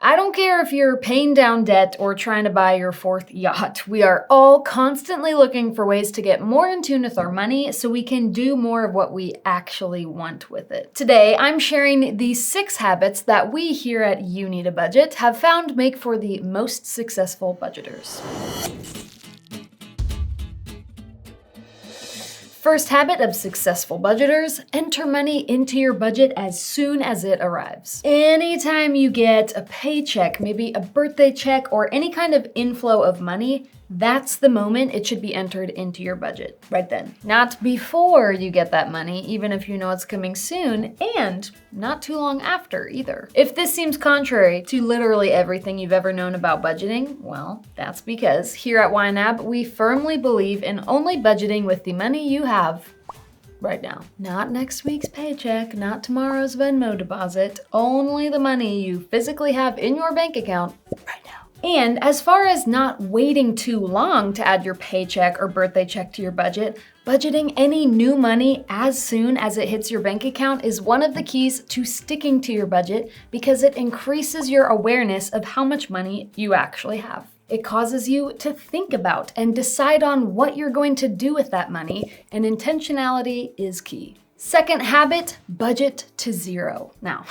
I don't care if you're paying down debt or trying to buy your fourth yacht. We are all constantly looking for ways to get more in tune with our money so we can do more of what we actually want with it. Today, I'm sharing the 6 habits that we here at You Need a Budget have found make for the most successful budgeters. First habit of successful budgeters, enter money into your budget as soon as it arrives. Anytime you get a paycheck, maybe a birthday check, or any kind of inflow of money, that's the moment it should be entered into your budget, right then. Not before you get that money, even if you know it's coming soon, and not too long after either. If this seems contrary to literally everything you've ever known about budgeting, well, that's because here at YNAB, we firmly believe in only budgeting with the money you have right now. Not next week's paycheck, not tomorrow's Venmo deposit, only the money you physically have in your bank account right now. And as far as not waiting too long to add your paycheck or birthday check to your budget, budgeting any new money as soon as it hits your bank account is one of the keys to sticking to your budget because it increases your awareness of how much money you actually have. It causes you to think about and decide on what you're going to do with that money, and intentionality is key. Second habit, budget to zero. Now,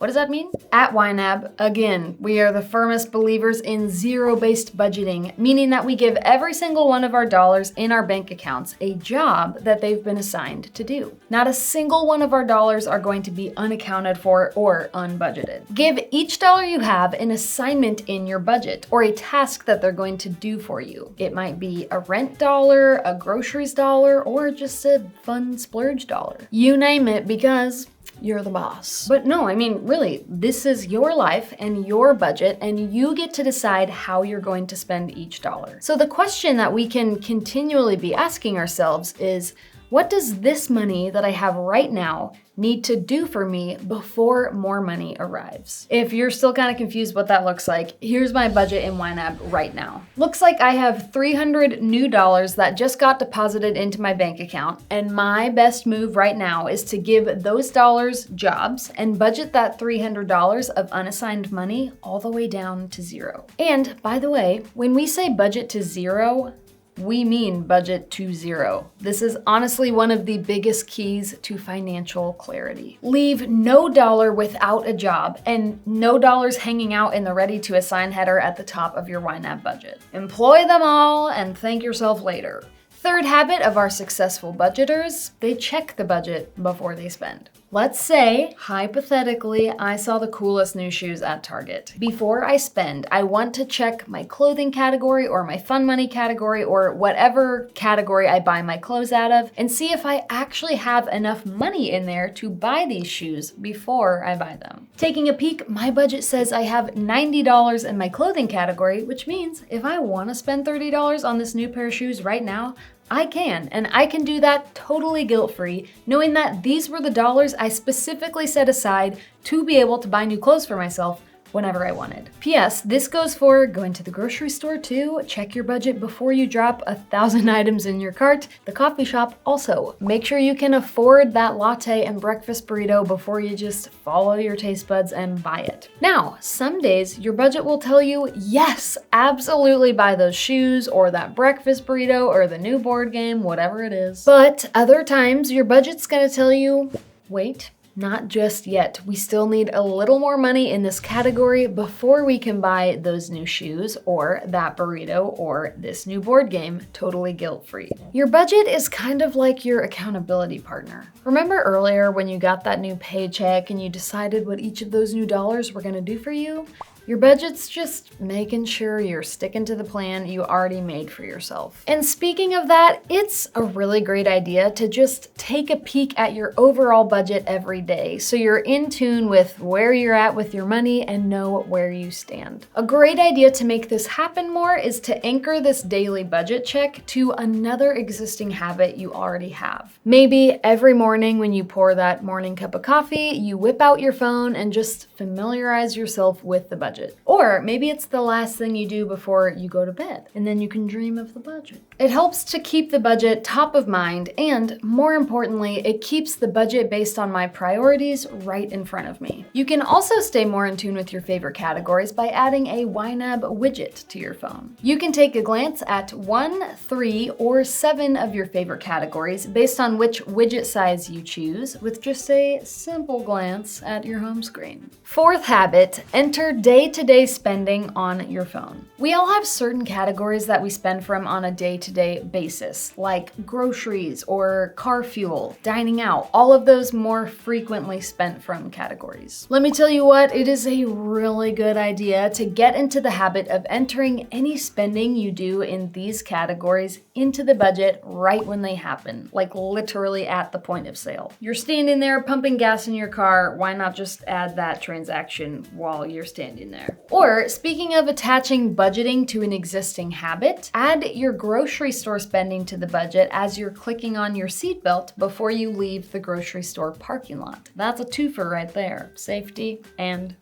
what does that mean? At YNAB, again, we are the firmest believers in zero-based budgeting, meaning that we give every single one of our dollars in our bank accounts a job that they've been assigned to do. Not a single one of our dollars are going to be unaccounted for or unbudgeted. Give each dollar you have an assignment in your budget or a task that they're going to do for you. It might be a rent dollar, a groceries dollar, or just a fun splurge dollar. You name it, because you're the boss. But no, I mean, really, this is your life and your budget, and you get to decide how you're going to spend each dollar. So the question that we can continually be asking ourselves is, what does this money that I have right now need to do for me before more money arrives? If you're still kind of confused what that looks like, here's my budget in YNAB right now. Looks like I have $300 new that just got deposited into my bank account, and my best move right now is to give those dollars jobs and budget that $300 of unassigned money all the way down to zero. And by the way, when we say budget to zero, we mean budget to zero. This is honestly one of the biggest keys to financial clarity. Leave no dollar without a job and no dollars hanging out in the ready to assign header at the top of your YNAB budget. Employ them all and thank yourself later. Third habit of our successful budgeters, they check the budget before they spend. Let's say, hypothetically, I saw the coolest new shoes at Target. Before I spend, I want to check my clothing category or my fun money category or whatever category I buy my clothes out of and see if I actually have enough money in there to buy these shoes before I buy them. Taking a peek, my budget says I have $90 in my clothing category, which means if I want to spend $30 on this new pair of shoes right now, I can, and I can do that totally guilt-free, knowing that these were the dollars I specifically set aside to be able to buy new clothes for myself whenever I wanted. P.S. This goes for going to the grocery store too. Check your budget before you drop 1,000 items in your cart. The coffee shop also. Make sure you can afford that latte and breakfast burrito before you just follow your taste buds and buy it. Now, some days your budget will tell you, yes, absolutely buy those shoes or that breakfast burrito or the new board game, whatever it is. But other times your budget's gonna tell you, wait, not just yet. We still need a little more money in this category before we can buy those new shoes or that burrito or this new board game totally guilt-free. Your budget is kind of like your accountability partner. Remember earlier when you got that new paycheck and you decided what each of those new dollars were gonna do for you? Your budget's just making sure you're sticking to the plan you already made for yourself. And speaking of that, it's a really great idea to just take a peek at your overall budget every day so you're in tune with where you're at with your money and know where you stand. A great idea to make this happen more is to anchor this daily budget check to another existing habit you already have. Maybe every morning when you pour that morning cup of coffee, you whip out your phone and just familiarize yourself with the budget. Or maybe it's the last thing you do before you go to bed, and then you can dream of the budget. It helps to keep the budget top of mind, and more importantly, it keeps the budget based on my priorities right in front of me. You can also stay more in tune with your favorite categories by adding a YNAB widget to your phone. You can take a glance at 1, 3, or 7 of your favorite categories based on which widget size you choose with just a simple glance at your home screen. Fourth habit, enter day-to-day spending on your phone. We all have certain categories that we spend from on a day-to-day basis, like groceries or car fuel, dining out, all of those more frequently spent from categories. Let me tell you what, it is a really good idea to get into the habit of entering any spending you do in these categories into the budget right when they happen, like literally at the point of sale. You're standing there pumping gas in your car, why not just add that transaction while you're standing there? Or, speaking of attaching budgeting to an existing habit, add your grocery store spending to the budget as you're clicking on your seatbelt before you leave the grocery store parking lot. That's a twofer right there. Safety and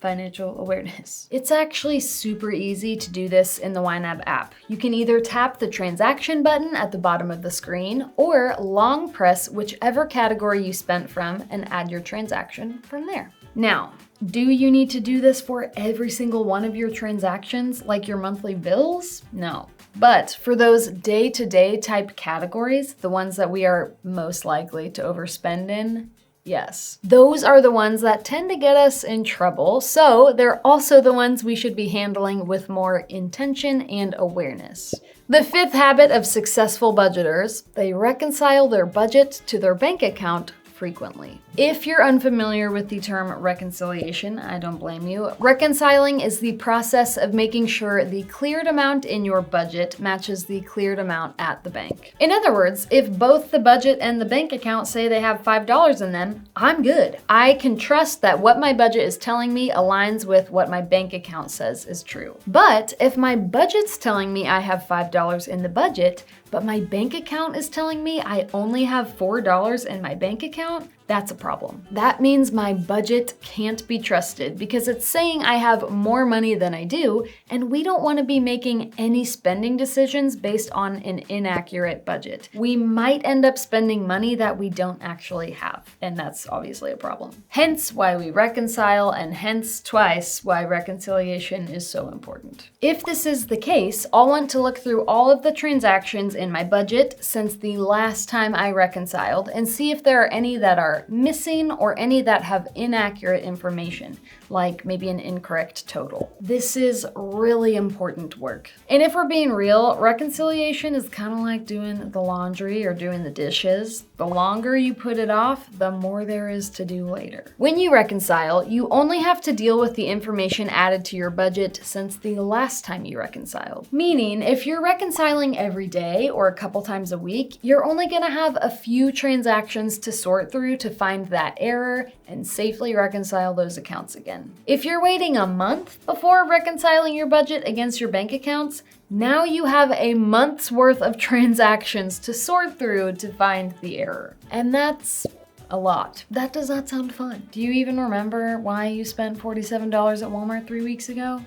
financial awareness. It's actually super easy to do this in the YNAB app. You can either tap the transaction button at the bottom of the screen or long press whichever category you spent from and add your transaction from there. Now, do you need to do this for every single one of your transactions, like your monthly bills? No. But for those day-to-day type categories, the ones that we are most likely to overspend in, yes. Those are the ones that tend to get us in trouble, so they're also the ones we should be handling with more intention and awareness. The fifth habit of successful budgeters, they reconcile their budget to their bank account frequently. If you're unfamiliar with the term reconciliation, I don't blame you. Reconciling is the process of making sure the cleared amount in your budget matches the cleared amount at the bank. In other words, if both the budget and the bank account say they have $5 in them, I'm good. I can trust that what my budget is telling me aligns with what my bank account says is true. But if my budget's telling me I have $5 in the budget, but my bank account is telling me I only have $4 in my bank account, that's a problem. That means my budget can't be trusted because it's saying I have more money than I do, and we don't want to be making any spending decisions based on an inaccurate budget. We might end up spending money that we don't actually have, and that's obviously a problem. Hence why we reconcile, and hence twice why reconciliation is so important. If this is the case, I'll want to look through all of the transactions in my budget since the last time I reconciled and see if there are any that are missing or any that have inaccurate information, like maybe an incorrect total. This is really important work. And if we're being real, reconciliation is kind of like doing the laundry or doing the dishes. The longer you put it off, the more there is to do later. When you reconcile, you only have to deal with the information added to your budget since the last time you reconciled. Meaning, if you're reconciling every day or a couple times a week, you're only gonna have a few transactions to sort through to find that error and safely reconcile those accounts again. If you're waiting a month before reconciling your budget against your bank accounts, now you have a month's worth of transactions to sort through to find the error. And that's a lot. That does not sound fun. Do you even remember why you spent $47 at Walmart 3 weeks ago?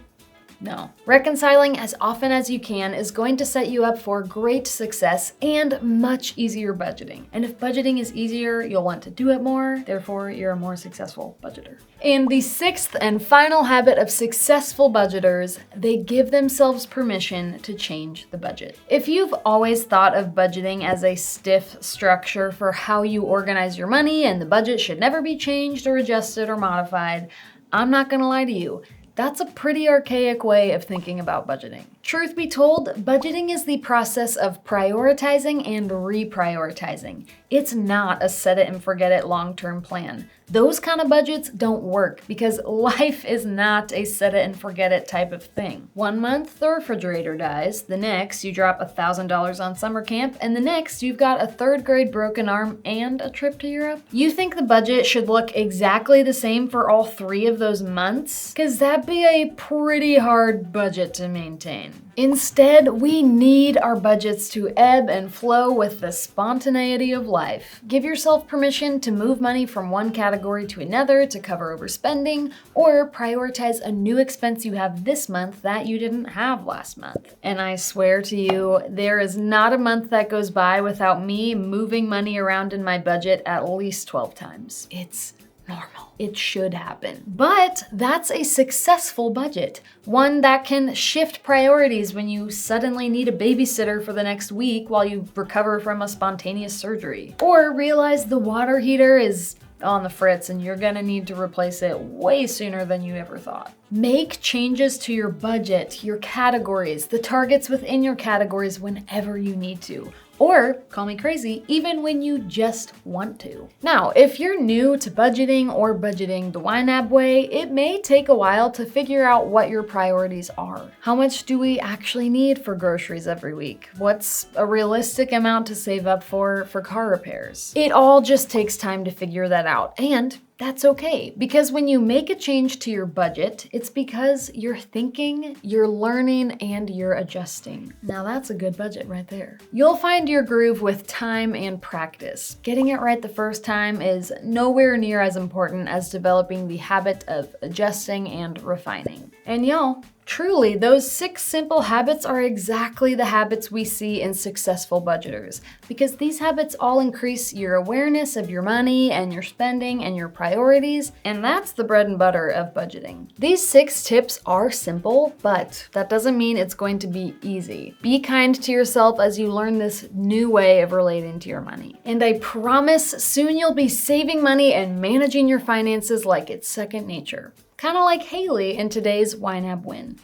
No. Reconciling as often as you can is going to set you up for great success and much easier budgeting. And if budgeting is easier, you'll want to do it more, therefore you're a more successful budgeter. And the sixth and final habit of successful budgeters, they give themselves permission to change the budget. If you've always thought of budgeting as a stiff structure for how you organize your money and the budget should never be changed or adjusted or modified, I'm not gonna lie to you. That's a pretty archaic way of thinking about budgeting. Truth be told, budgeting is the process of prioritizing and reprioritizing. It's not a set it and forget it long-term plan. Those kind of budgets don't work because life is not a set it and forget it type of thing. 1 month, the refrigerator dies. The next, you drop $1,000 on summer camp, and the next, you've got a 3rd grade broken arm and a trip to Europe. You think the budget should look exactly the same for all 3 of those months? Because that'd be a pretty hard budget to maintain. Instead, we need our budgets to ebb and flow with the spontaneity of life. Give yourself permission to move money from one category to another to cover overspending, or prioritize a new expense you have this month that you didn't have last month. And I swear to you, there is not a month that goes by without me moving money around in my budget at least 12 times. It's normal. It should happen. But that's a successful budget. One that can shift priorities when you suddenly need a babysitter for the next week while you recover from a spontaneous surgery. Or realize the water heater is on the fritz and you're gonna need to replace it way sooner than you ever thought. Make changes to your budget, your categories, the targets within your categories whenever you need to. Or, call me crazy, even when you just want to. Now, if you're new to budgeting or budgeting the YNAB way, it may take a while to figure out what your priorities are. How much do we actually need for groceries every week? What's a realistic amount to save up for car repairs? It all just takes time to figure that out, and that's okay, because when you make a change to your budget, it's because you're thinking, you're learning, and you're adjusting. Now that's a good budget right there. You'll find your groove with time and practice. Getting it right the first time is nowhere near as important as developing the habit of adjusting and refining. And y'all, truly, those 6 simple habits are exactly the habits we see in successful budgeters, because these habits all increase your awareness of your money and your spending and your priorities, and that's the bread and butter of budgeting. These 6 tips are simple, but that doesn't mean it's going to be easy. Be kind to yourself as you learn this new way of relating to your money. And I promise soon you'll be saving money and managing your finances like it's second nature. Kind of like Haley in today's YNAB Win.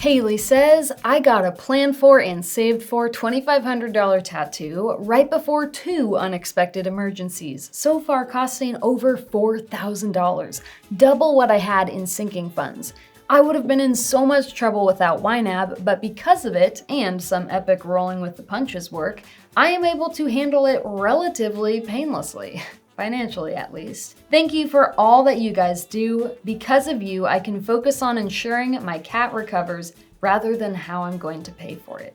Haley says, I got a planned for and saved for $2,500 tattoo right before 2 unexpected emergencies, so far costing over $4,000, double what I had in sinking funds. I would have been in so much trouble without YNAB, but because of it, and some epic rolling with the punches work, I am able to handle it relatively painlessly. Financially, at least. Thank you for all that you guys do. Because of you, I can focus on ensuring my cat recovers rather than how I'm going to pay for it.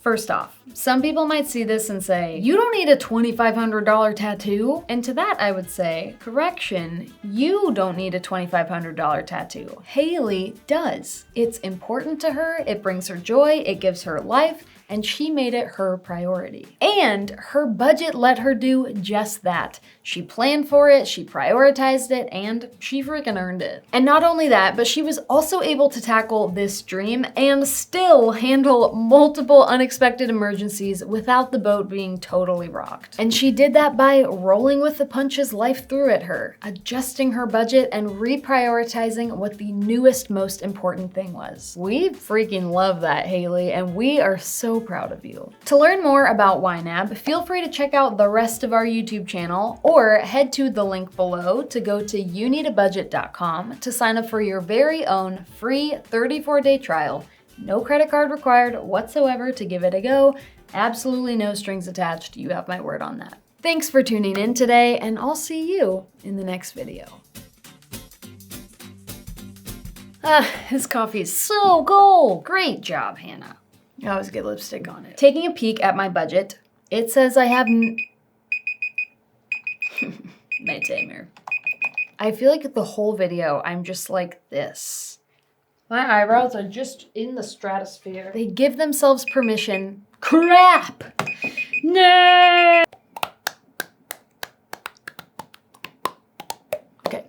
First off, some people might see this and say, you don't need a $2,500 tattoo. And to that I would say, correction, you don't need a $2,500 tattoo. Haley does. It's important to her, it brings her joy, it gives her life, and she made it her priority. And her budget let her do just that. She planned for it, she prioritized it, and she freaking earned it. And not only that, but she was also able to tackle this dream and still handle multiple unexpected emergencies without the boat being totally rocked. And she did that by rolling with the punches life threw at her, adjusting her budget and reprioritizing what the newest, most important thing was. We freaking love that, Haley, and we are so proud of you. To learn more about YNAB, feel free to check out the rest of our YouTube channel or head to the link below to go to youneedabudget.com to sign up for your very own free 34-day trial. No credit card required whatsoever to give it a go. Absolutely no strings attached. You have my word on that. Thanks for tuning in today, and I'll see you in the next video. This coffee is so cold. Great job, Hannah. I always get lipstick on it. Taking a peek at my budget, it says I have my timer. I feel like the whole video, I'm just like this. My eyebrows are just in the stratosphere. They give themselves permission. Crap! No!